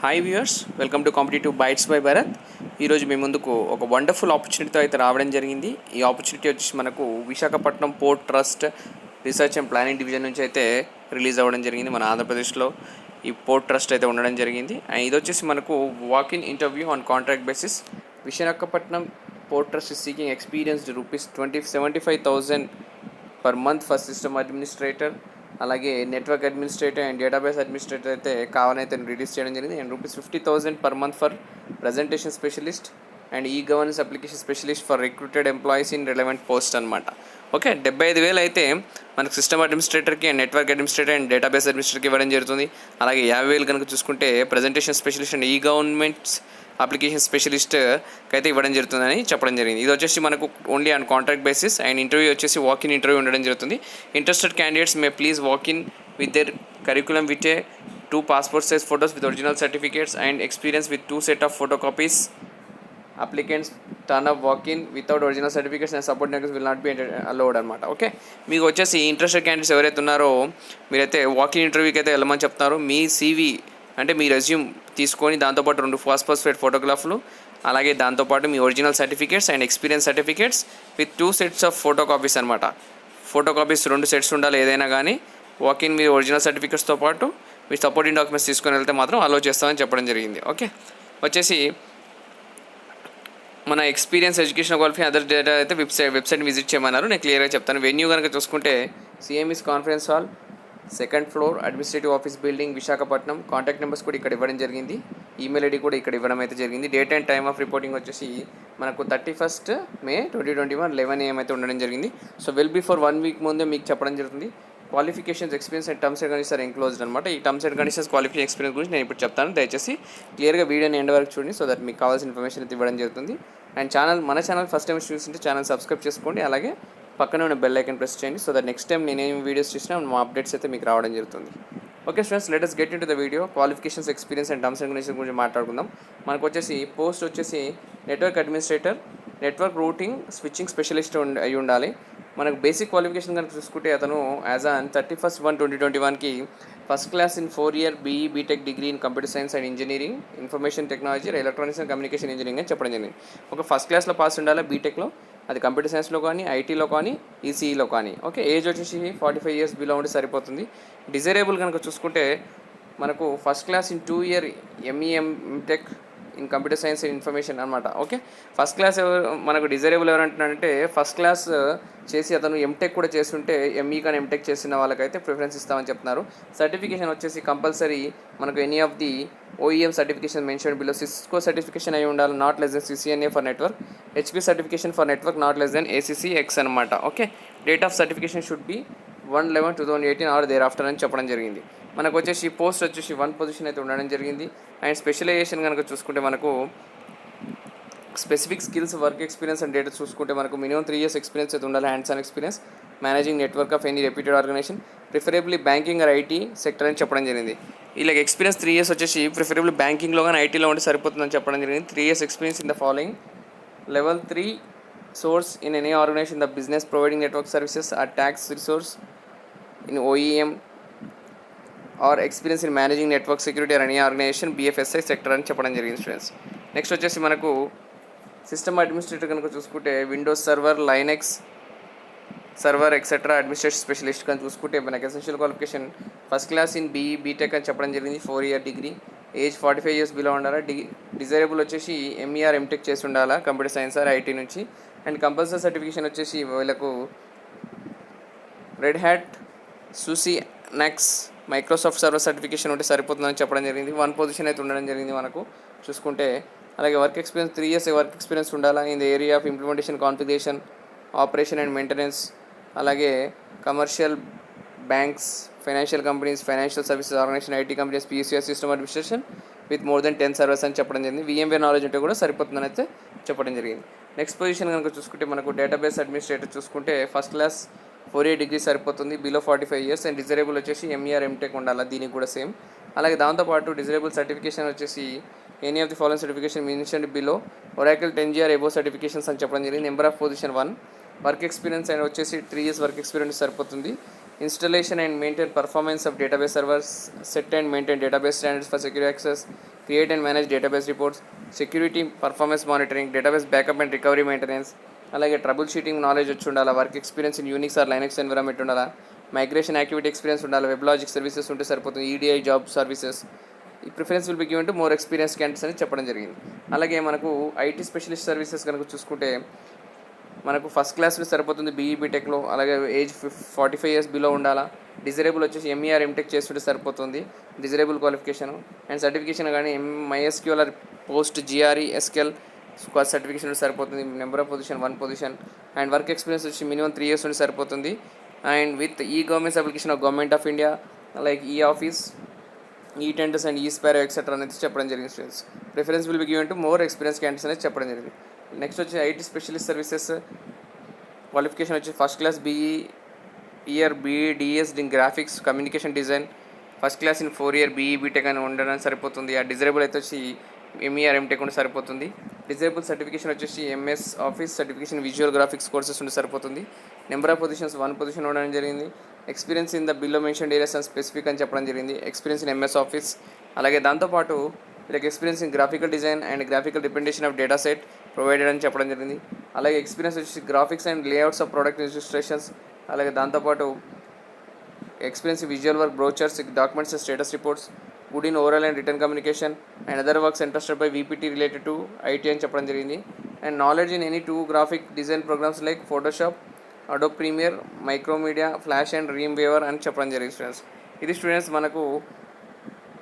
Hi viewers, welcome to competitive bytes by Bharat. ఈరోజు మీ ముందుకు ఒక వండర్ఫుల్ ఆపర్చునిటీతో అయితే రావడం జరిగింది. ఈ ఆపర్చునిటీ వచ్చేసి మనకు Visakhapatnam port trust research and planning division నుంచి అయితే రిలీజ్ అవ్వడం జరిగింది. మన ఆంధ్రప్రదేశ్లో ఈ పోర్ట్ ట్రస్ట్ అయితే ఉండడం జరిగింది. అండ్ ఇది వచ్చేసి మనకు walk in interview on contract basis. Visakhapatnam port trust is seeking experienced ₹75,000 per month for system administrator, అలాగే network administrator and database administrator అయితే కావాలైతే రిలీజ్ చేయడం జరిగింది. And ₹50,000 per month for presentation specialist and e governance application specialist for recruited employees in relevant post అనమాట. Okay, 75,000 అయితే మనకు system అడ్మినిస్ట్రేటర్కి and network administrator and database అడ్మినిస్ట్రేటర్కి ఇవ్వడం జరుగుతుంది. అలాగే 50,000 కనుక చూసుకుంటే ప్రజెంటేషన్ స్పెషలిస్ట్ అండ్ ఈ గవర్నమెంట్స్ అప్లికేషన్ స్పెషలిస్ట్కి అయితే ఇవ్వడం జరుగుతుందని చెప్పడం జరిగింది. ఇది వచ్చేసి మనకు only on contract basis. And interview వచ్చేసి వాక్ ఇన్ ఇంటర్వ్యూ ఉండడం జరుగుతుంది. Interested candidates may please walk in with their curriculum with a 2 passport size photos with original certificates and experience with 2 set of photocopies. Applicants turn up walk-in without original certificates and support documents will not be allowed అనమాట. Okay, మీకు వచ్చేసి interested candidates ఎవరైతే ఉన్నారో మీరైతే walk-in ఇంటర్వ్యూకి అయితే వెళ్ళమని చెప్తున్నారు. మీ CV అంటే మీ రెజ్యూమ్ తీసుకొని దాంతోపాటు 2 పాస్పోర్ట్ సైజ్ ఫోటోగ్రాఫ్లు, అలాగే దాంతోపాటు మీ original certificates and experience certificates with 2 sets of photocopies అనమాట. ఫోటోకాపీస్ 2 sets ఉండాలి ఏదైనా కానీ. వాక్-ఇన్ మీ ఒరిజినల్ సర్టిఫికేట్స్తో పాటు మీ సపోర్టింగ్ డాక్యుమెంట్స్ తీసుకొని వెళ్తే మాత్రం అలో చేస్తామని చెప్పడం జరిగింది. ఓకే, వచ్చేసి మన experience, education qualify, other data అయితే వెబ్సైట్ విజిట్ చేయమన్నారు. నేను క్లియర్గా చెప్తాను. వెన్యూ కనుక చూసుకుంటే CMS conference hall, 2nd floor, administrative office building, Visakhapatnam. Contact numbers కూడా ఇక్కడ ఇవ్వడం జరిగింది. ఈమెయిల్ ఐడి కూడా ఇక్కడ ఇవ్వడం అయితే జరిగింది. Date and time of reporting వచ్చేసి మనకు 31st May 2021 11 AM అయితే ఉండడం జరిగింది. సో వెల్ బిఫోర్ 1 week ముందే మీకు చెప్పడం జరుగుతుంది. Qualifications, experience and terms and conditions are enclosed అనమాట. ఈ terms and conditions, qualification, experience గురించి నేను ఇప్పుడు చెప్తాను. దయచేసి క్లియర్గా వీడియోని ఎండ్ వరకు చూడండి. సో దట్ మీకు కావాల్సిన ఇన్ఫర్మేషన్ అయితే ఇవ్వడం జరుగుతుంది. అండ్ మన ఛానల్ ఫస్ట్ టైం చూస్తుంటే ఛానల్ సబ్స్క్రైబ్ చేసుకోండి. అలాగే పక్కనే ఉన్న బెల్ ఐకన్ ప్రెస్ చేయండి. సో దట్ నెక్స్ట్ టైం నేనేం వీడియోస్ చేసినా మా అప్డేట్స్ అయితే మీకు రావడం జరుగుతుంది. Okay students, let us get into the video. Qualifications, experience and terms and conditions గురించి మాట్లాడుకుందాం. మనకు వచ్చేసి పోస్ట్ వచ్చేసి network administrator, network routing switching specialist అయి ఉండాలి. మనకు బేసిక్ క్వాలిఫికేషన్ కనుక చూసుకుంటే అతను as on 31st 1 2021కి first class in 4-year BE BTech degree in computer science and engineering, information technology, electronics and communication engineering అని చెప్పడం జరిగింది. ఒక ఫస్ట్ క్లాస్లో పాస్ ఉండాలి బీటెక్లో, అది కంప్యూటర్ సైన్స్లో కానీ, ఐటీలో కానీ, ఈసీఈలో కానీ. ఓకే, ఏజ్ వచ్చేసి 45 years బిలో ఉంటే సరిపోతుంది. డిజైరబుల్ కనుక చూసుకుంటే మనకు first class in 2-year MEM.Tech in computer science and information అనమాట. ఓకే, ఫస్ట్ క్లాస్ మనకు డిజైరబుల్ ఎవరంటున్నారంటే ఫస్ట్ క్లాస్ చేసి అతను ఎంటెక్ కూడా చేస్తుంటే ఎంఈ కానీ ఎంటెక్ చేసిన వాళ్ళకైతే ప్రిఫరెన్స్ ఇస్తామని చెప్తున్నారు. సర్టిఫికేషన్ వచ్చేసి కంపల్సరీ మనకు any of the OEM certification mention below. Cisco certification అయి ఉండాలి, not less than CCNA for network. HP certification for network, not less than ACCX అనమాట. Okay, date of certification should be 1/11/2018 or thereafter అని చెప్పడం జరిగింది. మనకు వచ్చేసి post వచ్చేసి 1 position అయితే ఉండడం జరిగింది. అండ్ స్పెషలైజేషన్ కనుక చూసుకుంటే మనకు specific skills, work experience and data చూసుకుంటే మనకు మినిమం 3 years ఎక్స్పీరియన్స్ అయితే ఉండాలి. Hands on experience managing network of any reputed organisation, preferably banking or IT sector అని చెప్పడం జరిగింది. ఇలా ఎక్స్పీరియన్స్ 3 years వచ్చేసి ప్రిఫరబుల్లీ బ్యాంకింగ్లో కానీ ఐటీలో ఉంటే సరిపోతుందని చెప్పడం జరిగింది. 3 years experience in the following level 3 source in any organization, the business providing network services or tax resource in OEM or experience in managing network security or any organization BFSI sector అని చెప్పడం జరిగింది students. Next వచ్చేసి మనకు system administrator కనుక చూసుకుంటే Windows server, Linux server etcetera administration specialist కానీ చూసుకుంటే మనకి essential qualification first class in BE BTech అని చెప్పడం జరిగింది. 4-year degree, age 45 years below ఉండాలా. డిజైరబుల్ వచ్చేసి MER MTech చేసి ఉండాలా కంప్యూటర్ సైన్స్ ఆర్ IT నుంచి. అండ్ కంపల్సరీ సర్టిఫికేషన్ వచ్చేసి వీళ్ళకు రెడ్ హ్యాట్, సూసీ, నెక్స్, మైక్రోసాఫ్ట్ సర్వర్ సర్టిఫికేషన్ ఉంటే సరిపోతుందని చెప్పడం జరిగింది. 1 పొజిషన్ అయితే ఉండడం జరిగింది మనకు చూసుకుంటే. అలాగే work experience 3 years work experience ఉండాలా in the area of implementation, configuration, operation and maintenance. అలాగే commercial banks, financial companies, financial services organization, IT companies, PCS system administration with more than 10 servers అని చెప్పడం జరిగింది. VMware నాలెడ్జ్ ఉంటే కూడా సరిపోతుందని అయితే చెప్పడం జరిగింది. నెక్స్ట్ పొజిషన్ కనుక చూసుకుంటే మనకు డేటాబేస్ అడ్మినిస్ట్రేటర్ చూసుకుంటే ఫస్ట్ క్లాస్ 4-year డిగ్రీ సరిపోతుంది, బిలో 45 years. అండ్ డిజైరబుల్ వచ్చేసి MER MTech ఉండాలి, దీనికి కూడా సేమ్. అలాగే దాంతోపాటు డిజైరబుల్ సర్టిఫికేషన్ వచ్చేసి any of the following certification mentioned below, Oracle 10 year above certifications అని చెప్పడం జరిగింది. Number of position 1. Work experience and వచ్చేసి 3 years వర్క్ ఎక్స్పీరియన్స్ సరిపోతుంది. installation and maintain performance of database servers, set and maintain database standards for secure access, create and manage database reports, security performance monitoring, database backup and recovery maintenance, అలాగే troubleshooting knowledge వచ్చి ఉండాలి, work experience in Unix or Linux environment ఉండాలి, migration activity experience ఉండాలి, WebLogic services ఉంటే సరిపోతుంది, EDI job services. ఈ preference will be given to more experience candidates అని చెప్పడం జరిగింది. అలాగే మనకు ఐటీ స్పెషలిస్ట్ సర్వీసెస్ కనుక చూసుకుంటే మనకు ఫస్ట్ క్లాస్లో సరిపోతుంది బీఈ బీటెక్లో, అలాగే ఏజ్ 45 years బిలో ఉండాలా, డిజరేబుల్ వచ్చేసి ఎంఈఆర్ ఎంటెక్ చేస్తుంటే సరిపోతుంది, డిజరేబుల్ క్వాలిఫికేషన్ అండ్ సర్టిఫికేషన్ కానీ MySQL or PostgreSQL certification సరిపోతుంది, number of position 1 position and work experience వచ్చి మినిమం 3 years ఉంటే సరిపోతుంది. And with e governments application of government of India like e office, e tenders and e sparrow etcetera అనేది చెప్పడం జరిగింది students. Preference will be given to more experience candidates అనేది చెప్పడం జరిగింది. Next వచ్చి ఐటీ స్పెషలిస్ట్ సర్వీసెస్ క్వాలిఫికేషన్ వచ్చి first class BE year BE DS in graphics communication design, first class in 4 year BE BTech అని ఉండడానికి సరిపోతుంది. ఆ డిజరేబుల్ అయితే వచ్చి ఎంఈఆర్ ఎంటెక్ ఉంటే సరిపోతుంది. డిజరేబుల్ సర్టిఫికేషన్ వచ్చేసి MS office certification visual graphics courses ఉంటే సరిపోతుంది. నెంబర్ ఆఫ్ పొజిషన్స్ 1 పొజిషన్ ఉండడం జరిగింది. Experience in the below mention areas and specific అని చెప్పడం జరిగింది. ఎక్స్పీరియన్స్ ఇన్ ఎంఎస్ ఆఫీస్, అలాగే దాంతోపాటు like experience in graphical design and graphical representation of data set provided అని చెప్పడం జరిగింది. అలాగే ఎక్స్పీరియన్స్ వచ్చి graphics and layouts of product instructions, అలాగే దాంతోపాటు experience visual work brochures documents status reports, good in oral and written communication and other works interested by VPT related to IT అని చెప్పడం జరిగింది. And knowledge in any 2 graphic design programs like Photoshop, Adobe Premiere, Macromedia, Flash and Dreamweaver అని చెప్పడం జరిగింది students. ఇది students మనకు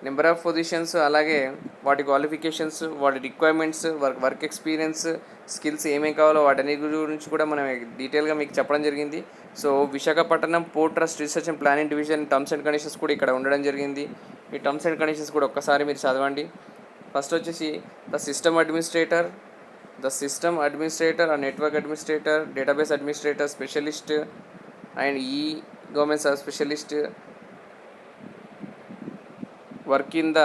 number of positions, అలాగే వాటి క్వాలిఫికేషన్స్, వాటి రిక్వైర్మెంట్స్, వర్క్ ఎక్స్పీరియన్స్, స్కిల్స్ ఏమేమి కావాలో వాటి గురించి కూడా మనం డీటెయిల్గా మీకు చెప్పడం జరిగింది. So Visakhapatnam port trust research and planning division terms and conditions కూడా ఇక్కడ ఉండడం జరిగింది. ఈ టర్మ్స్ అండ్ కండిషన్స్ కూడా ఒక్కసారి మీరు చదవండి. ఫస్ట్ వచ్చేసి ద సిస్టమ్ అడ్మినిస్ట్రేటర్, ఆ network administrator, database administrator specialist and e government specialist work in the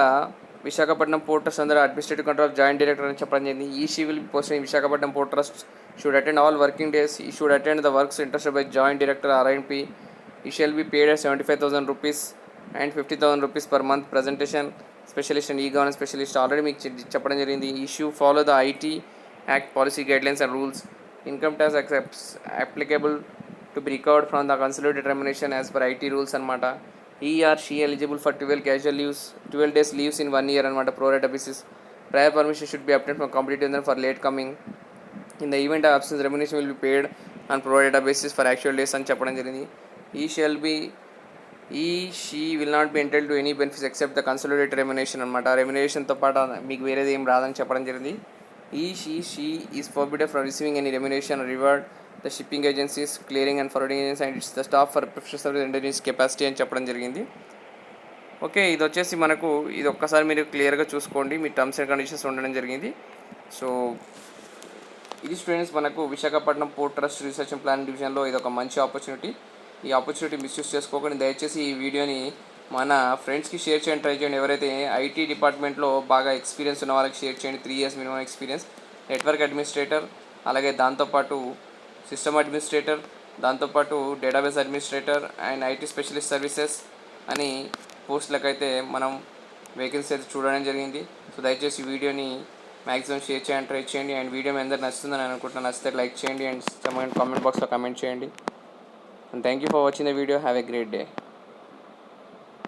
Visakhapatnam port trust under administrative control of joint director అని చెప్పడం జరిగింది. She will be posted in Visakhapatnam port trust, should attend all working days, he should attend the works interested by joint director RNP, he shall be paid at 75,000 rupees and 50,000 rupees per month. Presentation specialist and e-governance specialist already మీకు చెప్పడం జరిగింది. Issue follow the IT Act policy guidelines and rules. Income tax applicable to be recovered from the consolidated remuneration as per IT rules అన్నమాట. He or she eligible for 12 days leaves in 1 year అనమాట pro rata basis. Prior permission should be obtained from competitive for late coming. In the event of absence, remuneration will be paid on pro rata basis for actual days అని చెప్పడం జరిగింది. She will not be entitled to any benefits except the consolidated remuneration అనమాట. రెమ్యునరేషన్తో పాటు మీకు వేరేది ఏం రాదని చెప్పడం జరిగింది. She is forbidden from receiving any remuneration or reward the shipping agencies, clearing and forwarding agencies and it's the staff for professional service rendered in its capacity అని చెప్పడం జరిగింది. ఓకే, ఇది వచ్చేసి మనకు ఇది ఒక్కసారి మీరు క్లియర్గా చూసుకోండి, మీ టర్మ్స్ అండ్ కండిషన్స్ ఉండడం జరిగింది. సో ఇది స్టూడెంట్స్ మనకు Visakhapatnam port trust research and planning డివిజన్లో ఇది ఒక మంచి ఆపర్చునిటీ. ఈ ఆపర్చునిటీ మిస్యూజ్ చేసుకోకండి. దయచేసి ఈ వీడియోని మన ఫ్రెండ్స్కి షేర్ చేయండి, ట్రై చేయండి. ఎవరైతే ఐటీ డిపార్ట్మెంట్లో బాగా ఎక్స్పీరియన్స్ ఉన్న వాళ్ళకి షేర్ చేయండి. 3 years minimum experience, network administrator, అలాగే దాంతోపాటు సిస్టమ్ అడ్మినిస్ట్రేటర్, దాంతోపాటు database administrator and IT specialist services అని పోస్టులకైతే మనం వేకెన్సీ అయితే చూడడం జరిగింది. సో దయచేసి ఈ వీడియోని మ్యాక్సిమం షేర్ చేయండి, ట్రై చేయండి. అండ్ వీడియో మీ అందరికి నచ్చుతుందని అనుకుంటున్నాను. నచ్చితే లైక్ చేయండి అండ్ కామెంట్ బాక్స్లో కామెంట్ చేయండి. And thank you for watching the video. Have a great day.